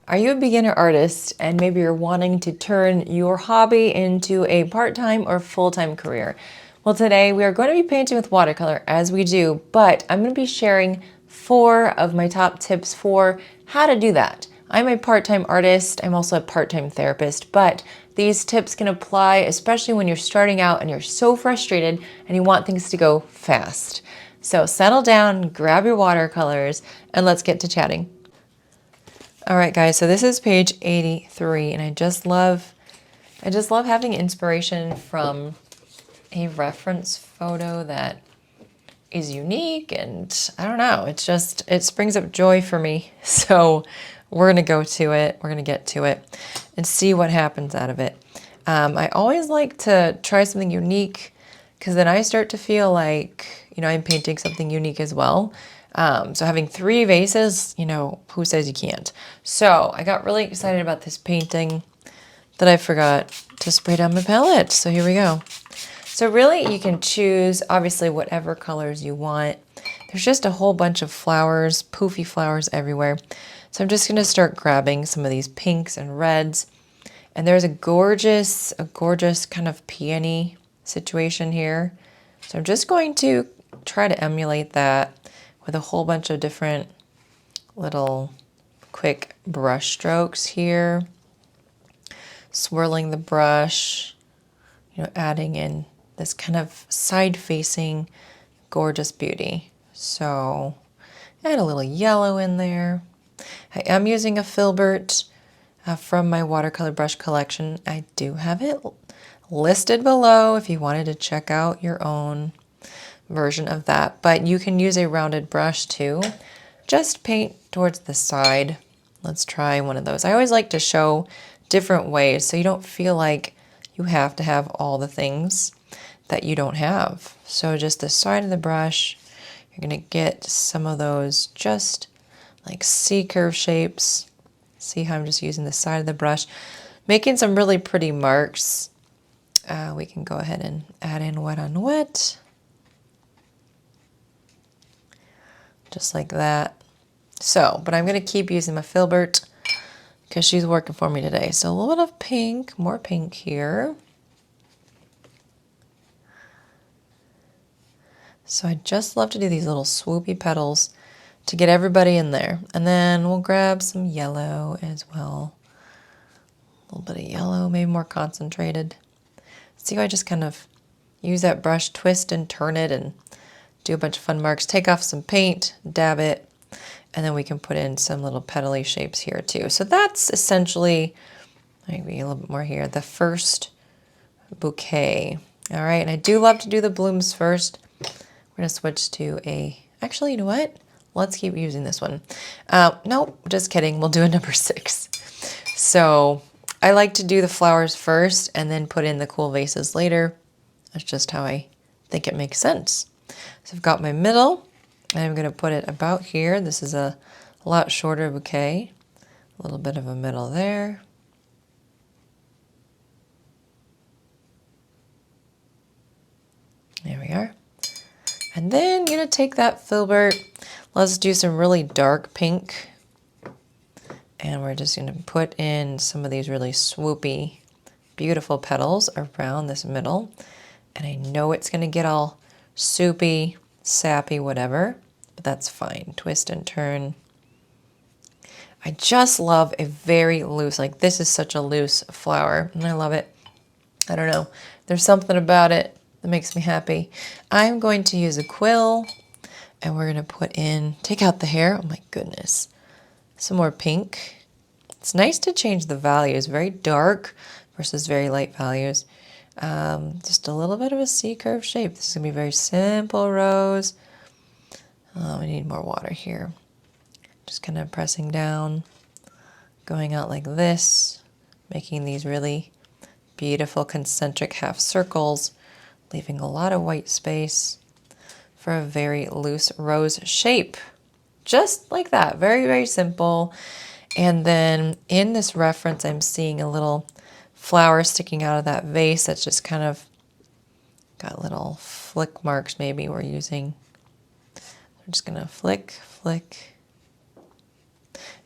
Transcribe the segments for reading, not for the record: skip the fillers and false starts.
Are you a beginner artist and maybe you're wanting to turn your hobby into a part-time or full-time career? Well, today we are going to be painting with watercolor as we do, but I'm going to be sharing 4 of my top tips for how to do that. I'm a part-time artist. I'm also a part-time therapist, but these tips can apply especially when you're starting out and you're so frustrated and you want things to go fast. So settle down, grab your watercolors, and let's get to chatting. All right, guys, so this is page 83, and I just love having inspiration from a reference photo that is unique, and I don't know, it springs up joy for me. So we're gonna go to it, we're gonna get to it and see what happens out of it. I always like to try something unique because then I start to feel like, I'm painting something unique as well. So having 3 vases, who says you can't? So I got really excited about this painting that I forgot to spray down my palette. So here we go. So really you can choose obviously whatever colors you want. There's just a whole bunch of flowers, poofy flowers everywhere. So I'm just gonna start grabbing some of these pinks and reds. And there's a gorgeous kind of peony situation here. So I'm just going to try to emulate that with a whole bunch of different little quick brush strokes here. Swirling the brush, adding in this kind of side-facing gorgeous beauty. So add a little yellow in there. I am using a filbert from my watercolor brush collection. I do have it listed below if you wanted to check out your own version of that, but you can use a rounded brush too. Just paint towards the side. Let's try one of those. I always like to show different ways so you don't feel like you have to have all the things that you don't have. So just the side of the brush, you're gonna get some of those just like C-curve shapes. See how I'm just using the side of the brush, making some really pretty marks. We can go ahead and add in wet on wet. Just like that. So, but I'm going to keep using my filbert because she's working for me today. So a little bit of pink, more pink here. So I just love to do these little swoopy petals to get everybody in there. And then we'll grab some yellow as well. A little bit of yellow, maybe more concentrated. See how I just kind of use that brush, twist and turn it and do a bunch of fun marks. Take off some paint, dab it, and then we can put in some little petally shapes here too. So that's essentially, maybe a little bit more here, the first bouquet. All right, and I do love to do the blooms first. We're gonna switch to actually, you know what? Let's keep using this one. Nope, just kidding. We'll do a number 6. So I like to do the flowers first and then put in the cool vases later. That's just how I think it makes sense. So I've got my middle, and I'm going to put it about here. This is a lot shorter bouquet. A little bit of a middle there. There we are. And then you're going to take that filbert. Let's do some really dark pink. And we're just going to put in some of these really swoopy, beautiful petals around this middle. And I know it's going to get all soupy, sappy, whatever, but that's fine. Twist and turn. I just love a very loose, like this is such a loose flower, and I love it. I don't know. There's something about it that makes me happy. I'm going to use a quill, and we're going to put in, take out the hair. Oh my goodness. Some more pink. It's nice to change the values, very dark versus very light values. Just a little bit of a C-curve shape. This is going to be very simple rose. We need more water here. Just kind of pressing down, going out like this, making these really beautiful concentric half circles, leaving a lot of white space for a very loose rose shape. Just like that, very, very simple. And then in this reference, I'm seeing a little flower sticking out of that vase that's just kind of got little flick marks maybe we're using. I'm just gonna flick, flick.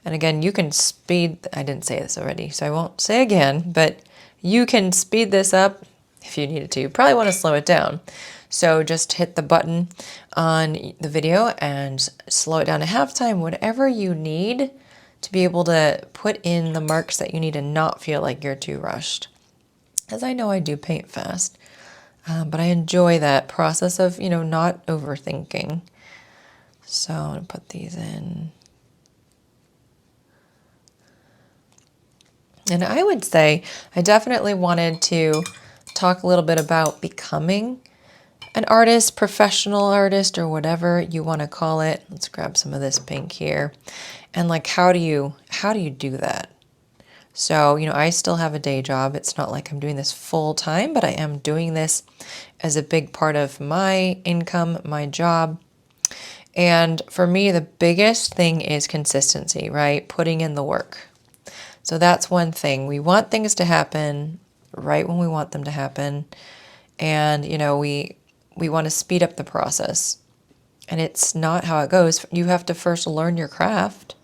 And again, you can speed, I didn't say this already, so I won't say again, but you can speed this up if you needed to. You probably want to slow it down. So just hit the button on the video and slow it down to halftime, whatever you need to be able to put in the marks that you need and not feel like you're too rushed. As I know I do paint fast, but I enjoy that process of, not overthinking. So I'm going to put these in. And I would say I definitely wanted to talk a little bit about becoming an artist, professional artist, or whatever you want to call it. Let's grab some of this pink here. And like, how do you do that? So, I still have a day job. It's not like I'm doing this full time, but I am doing this as a big part of my income, my job. And for me, the biggest thing is consistency, right? Putting in the work. So that's one thing. We want things to happen right when we want them to happen. And, we want to speed up the process. And it's not how it goes. You have to first learn your craft.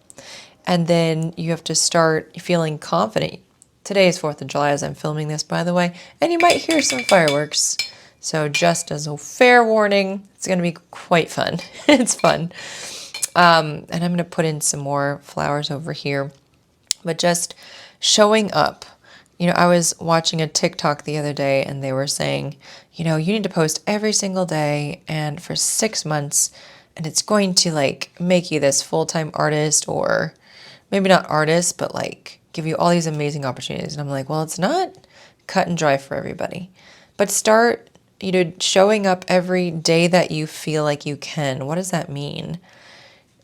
And then you have to start feeling confident. Today is 4th of July as I'm filming this, by the way. And you might hear some fireworks. So just as a fair warning, it's going to be quite fun. It's fun. And I'm going to put in some more flowers over here. But just showing up. I was watching a TikTok the other day and they were saying, you need to post every single day and for 6 months and it's going to make you this full-time artist, or maybe not artist, but give you all these amazing opportunities. And I'm like, well, it's not cut and dry for everybody. But start, showing up every day that you feel like you can. What does that mean?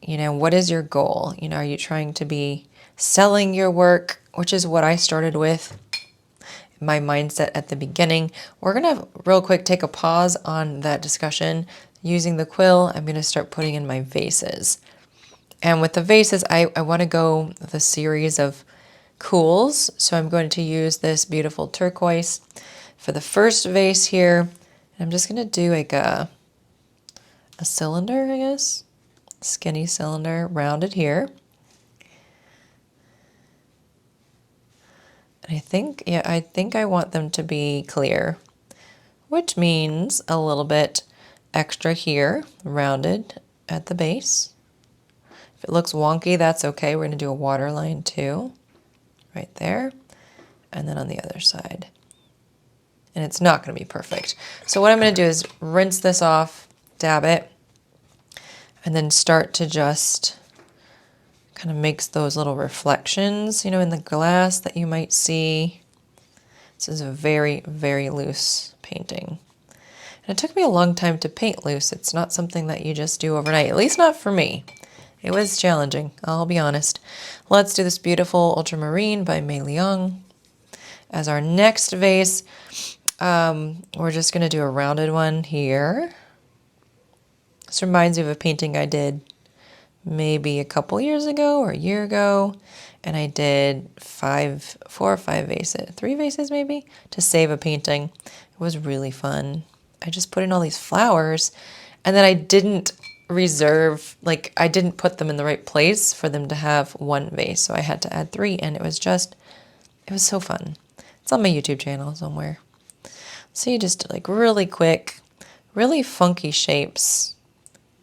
What is your goal? Are you trying to be selling your work, which is what I started with, my mindset at the beginning. We're going to real quick take a pause on that discussion. Using the quill, I'm going to start putting in my vases. And with the vases, I want to go with a series of cools. So I'm going to use this beautiful turquoise for the first vase here. I'm just going to do a cylinder, I guess. Skinny cylinder, rounded here. And I think I want them to be clear, which means a little bit extra here, rounded at the base. If it looks wonky, that's okay. We're going to do a water line too, right there, and then on the other side. And it's not going to be perfect. So what I'm going to do is rinse this off, dab it, and then start to just kind of makes those little reflections, in the glass that you might see. This is a very, very loose painting. And it took me a long time to paint loose. It's not something that you just do overnight, at least not for me. It was challenging, I'll be honest. Let's do this beautiful Ultramarine by Mei Liang as our next vase. We're just going to do a rounded one here. This reminds me of a painting I did maybe a couple years ago or a year ago, and I did 4 or 5 vases, 3 vases maybe, to save a painting. It was really fun. I just put in all these flowers, and then I didn't I didn't put them in the right place for them to have 1 vase, so I had to add 3, and it was so fun. It's on my YouTube channel somewhere. So you just really quick, really funky shapes.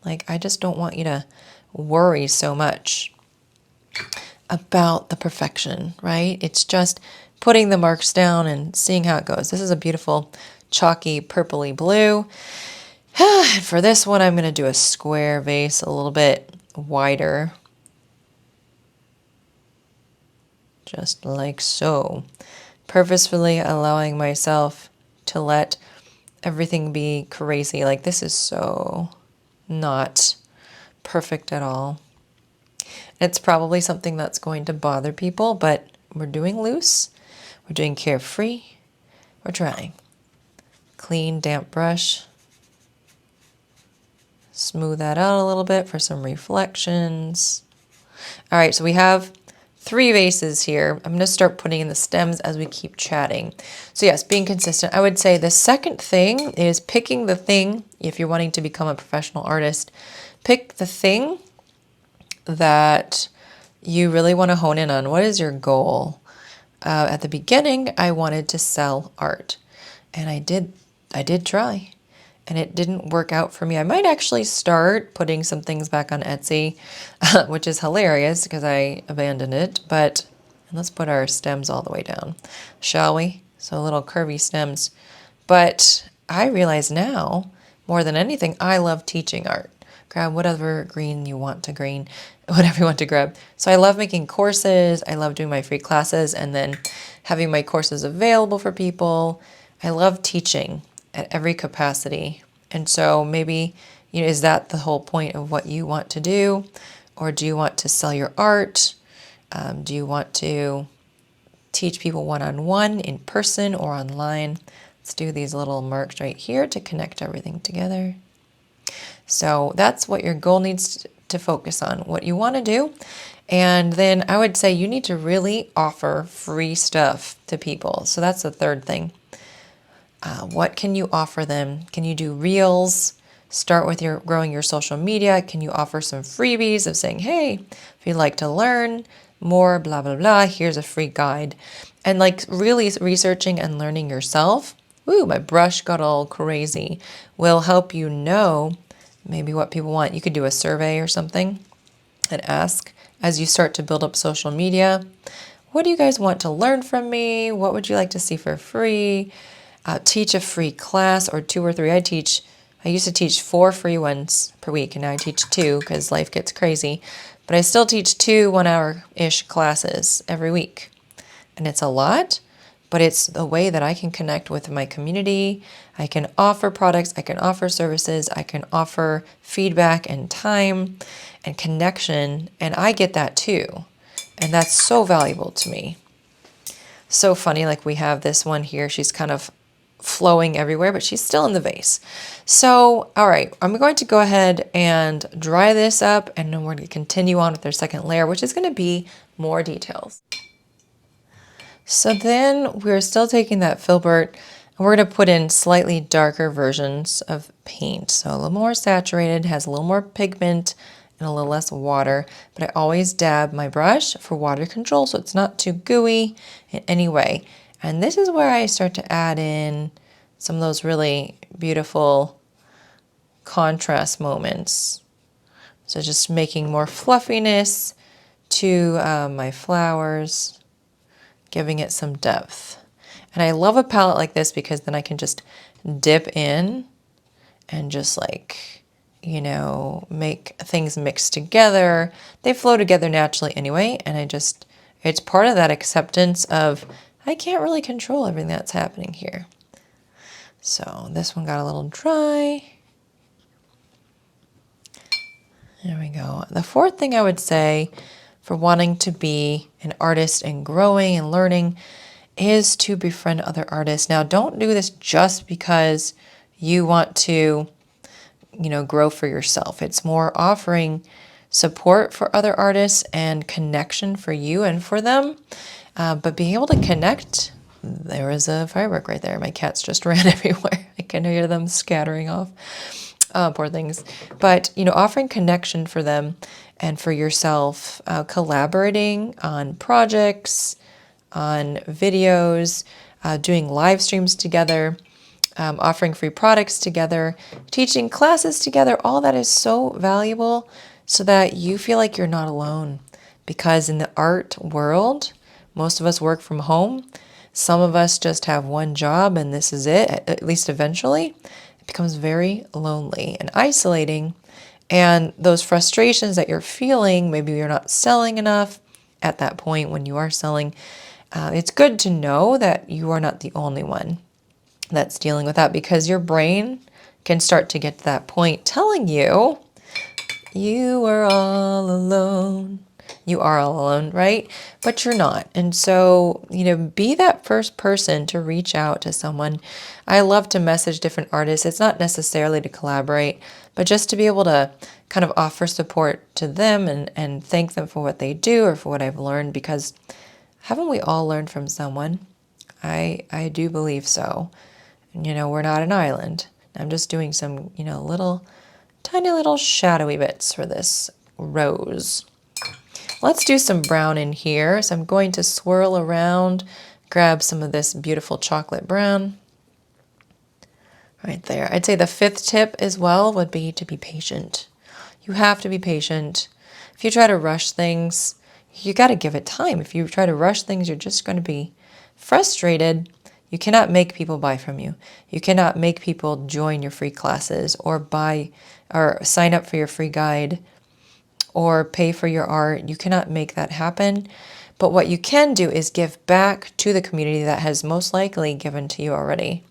I just don't want you to worry so much about the perfection, right? It's just putting the marks down and seeing how it goes. This is a beautiful chalky purpley blue. For this one, I'm going to do a square vase, a little bit wider. Just like so. Purposefully allowing myself to let everything be crazy. This is so not perfect at all. It's probably something that's going to bother people, but we're doing loose, we're doing carefree, we're trying. Clean, damp brush. Smooth that out a little bit for some reflections. All right, so we have 3 vases here. I'm going to start putting in the stems as we keep chatting. So yes, being consistent. I would say the second thing is picking the thing. If you're wanting to become a professional artist, pick the thing that you really want to hone in on what is your goal. At the beginning, I wanted to sell art, and I did try, and it didn't work out for me. I might actually start putting some things back on Etsy, which is hilarious because I abandoned it. But let's put our stems all the way down, shall we? So little curvy stems. But I realize now, more than anything, I love teaching art. Grab whatever green you want to green, whatever you want to grab. So I love making courses. I love doing my free classes and then having my courses available for people. I love teaching at every capacity. And so maybe, is that the whole point of what you want to do? Or do you want to sell your art? Do you want to teach people one-on-one, in person, or online? Let's do these little marks right here to connect everything together. So that's what your goal needs to focus on, what you want to do. And then I would say you need to really offer free stuff to people. So that's the third thing. What can you offer them? Can you do reels? Start with growing your social media. Can you offer some freebies of saying, hey, if you'd like to learn more, blah, blah, blah, here's a free guide. And like really researching and learning yourself. Ooh, my brush got all crazy. Will help you know maybe what people want. You could do a survey or something and ask as you start to build up social media, what do you guys want to learn from me? What would you like to see for free? Teach a free class or 2 or 3. I used to teach 4 free ones per week, and now I teach 2 because life gets crazy. But I still teach 2 1-hour-ish classes every week. And it's a lot, but it's the way that I can connect with my community. I can offer products, I can offer services, I can offer feedback and time and connection, and I get that too. And that's so valuable to me. So funny, like we have this one here, she's kind of flowing everywhere, but she's still in the vase. So, all right, I'm going to go ahead and dry this up, and then we're going to continue on with our second layer, which is going to be more details. So then we're still taking that filbert, and we're going to put in slightly darker versions of paint. So a little more saturated, has a little more pigment and a little less water, but I always dab my brush for water control so it's not too gooey in any way. And this is where I start to add in some of those really beautiful contrast moments. So just making more fluffiness to my flowers, giving it some depth. And I love a palette like this because then I can just dip in and just like, make things mix together. They flow together naturally anyway, and it's part of that acceptance of I can't really control everything that's happening here. So this one got a little dry. There we go. The fourth thing I would say for wanting to be an artist and growing and learning is to befriend other artists. Now, don't do this just because you want to, grow for yourself. It's more offering support for other artists and connection for you and for them. But being able to connect, there was a firework right there. My cats just ran everywhere. I can hear them scattering off. Poor things. But, offering connection for them and for yourself, collaborating on projects, on videos, doing live streams together, offering free products together, teaching classes together, all that is so valuable so that you feel like you're not alone. Because in the art world, most of us work from home. Some of us just have one job and this is it, at least eventually. It becomes very lonely and isolating. And those frustrations that you're feeling, maybe you're not selling enough at that point when you are selling, it's good to know that you are not the only one that's dealing with that, because your brain can start to get to that point telling you, you are all alone. You are all alone, right? But you're not. And so, be that first person to reach out to someone. I love to message different artists. It's not necessarily to collaborate, but just to be able to kind of offer support to them and thank them for what they do or for what I've learned, because haven't we all learned from someone? I do believe so. We're not an island. I'm just doing some, tiny little shadowy bits for this rose. Let's do some brown in here. So I'm going to swirl around, grab some of this beautiful chocolate brown. Right there. I'd say the fifth tip as well would be to be patient. You have to be patient. If you try to rush things, you got to give it time. If you try to rush things, you're just going to be frustrated. You cannot make people buy from you. You cannot make people join your free classes or buy or sign up for your free guide or pay for your art. You cannot make that happen. But what you can do is give back to the community that has most likely given to you already.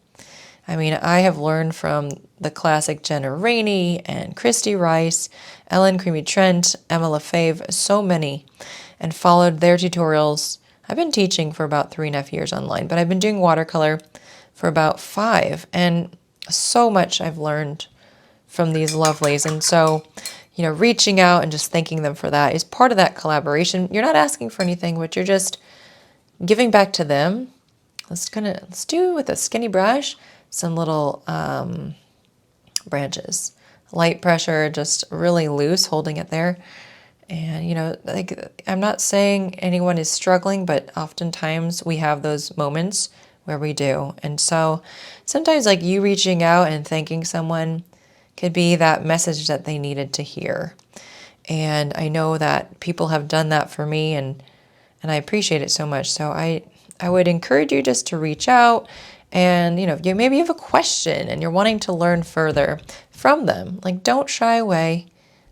I mean, I have learned from the classic Jenna Rainey and Christy Rice, Ellen Creamy Trent, Emma LaFave, so many, and followed their tutorials. I've been teaching for about 3.5 years online, but I've been doing watercolor for about 5, and so much I've learned from these lovelies. And so, you know, reaching out and just thanking them for that is part of that collaboration. You're not asking for anything, but you're just giving back to them. Let's do with a skinny brush some little branches. Light pressure, just really loose, holding it there. And, you know, like, I'm not saying anyone is struggling, but oftentimes we have those moments where we do. And so sometimes, like, you reaching out and thanking someone could be that message that they needed to hear. And I know that people have done that for me, and I appreciate it so much. So I would encourage you just to reach out. And, you know, you maybe have a question and you're wanting to learn further from them. Like, don't shy away.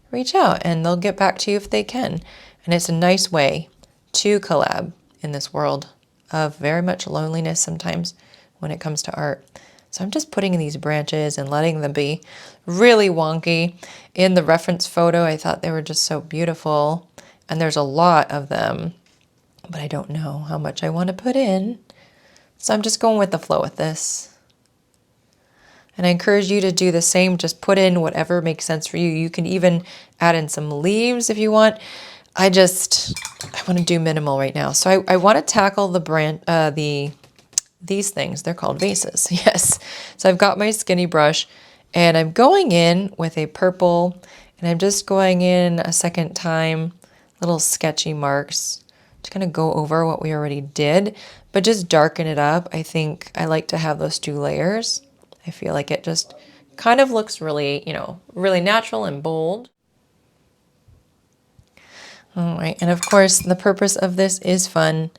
Reach out and they'll get back to you if they can. And it's a nice way to collab in this world of very much loneliness sometimes when it comes to art. So I'm just putting in these branches and letting them be really wonky. In the reference photo, I thought they were just so beautiful. And there's a lot of them, but I don't know how much I want to put in. So I'm just going with the flow with this. And I encourage you to do the same. Just put in whatever makes sense for you. You can even add in some leaves if you want. I want to do minimal right now. So I want to tackle these things. They're called vases. Yes. So I've got my skinny brush and I'm going in with a purple, and I'm just going in a second time, little sketchy marks to kind of go over what we already did, but just darken it up. I think I like to have those 2 layers. I feel like it just kind of looks really, you know, really natural and bold. All right, and of course the purpose of this is fun.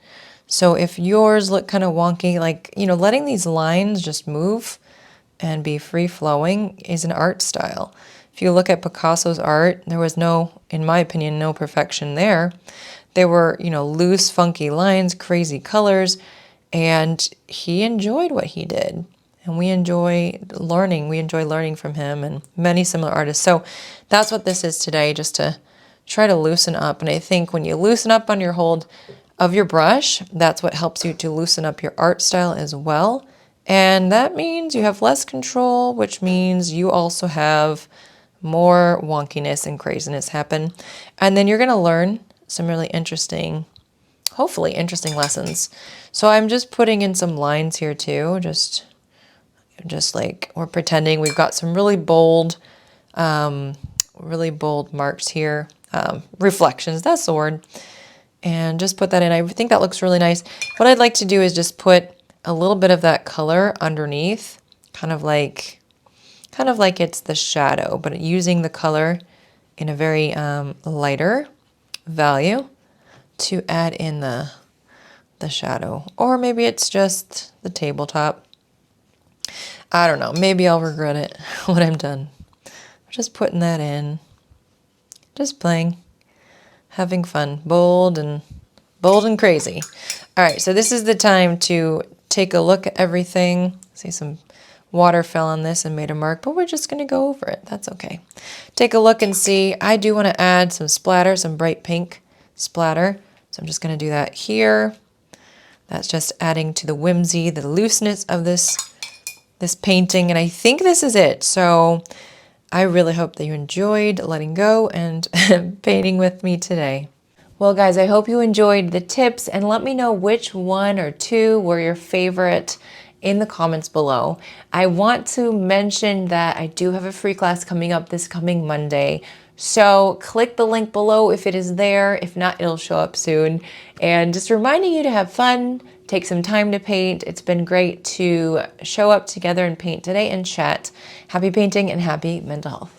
So if yours look kind of wonky, like, you know, letting these lines just move and be free flowing is an art style. If you look at Picasso's art, there was no, in my opinion, no perfection there. There were, you know, loose, funky lines, crazy colors, and he enjoyed what he did. And we enjoy learning. We enjoy learning from him and many similar artists. So that's what this is today, just to try to loosen up. And I think when you loosen up on your hold of your brush, that's what helps you to loosen up your art style as well. And that means you have less control, which means you also have more wonkiness and craziness happen. And then you're going to learn some really interesting, hopefully interesting lessons. So I'm just putting in some lines here too, just like we're pretending we've got some really bold marks here, reflections, that's the word. And just put that in. I think that looks really nice. What I'd like to do is just put a little bit of that color underneath, kind of like it's the shadow, but using the color in a very lighter value to add in the shadow. Or maybe it's just the tabletop. I don't know. Maybe I'll regret it when I'm done. Just putting that in. Just playing. Having fun. Bold and crazy. All right, so this is the time to take a look at everything. See, some water fell on this and made a mark, but we're just going to go over it. That's okay. Take a look and see. I do want to add some splatter, some bright pink splatter. So I'm just going to do that here. That's just adding to the whimsy, the looseness of this painting. And I think this is it. So I really hope that you enjoyed letting go and painting with me today. Well, guys, I hope you enjoyed the tips, and let me know which 1 or 2 were your favorite in the comments below. I want to mention that I do have a free class coming up this coming Monday. So click the link below if it is there. If not, it'll show up soon. And just reminding you to have fun, take some time to paint. It's been great to show up together and paint today and chat. Happy painting and happy mental health.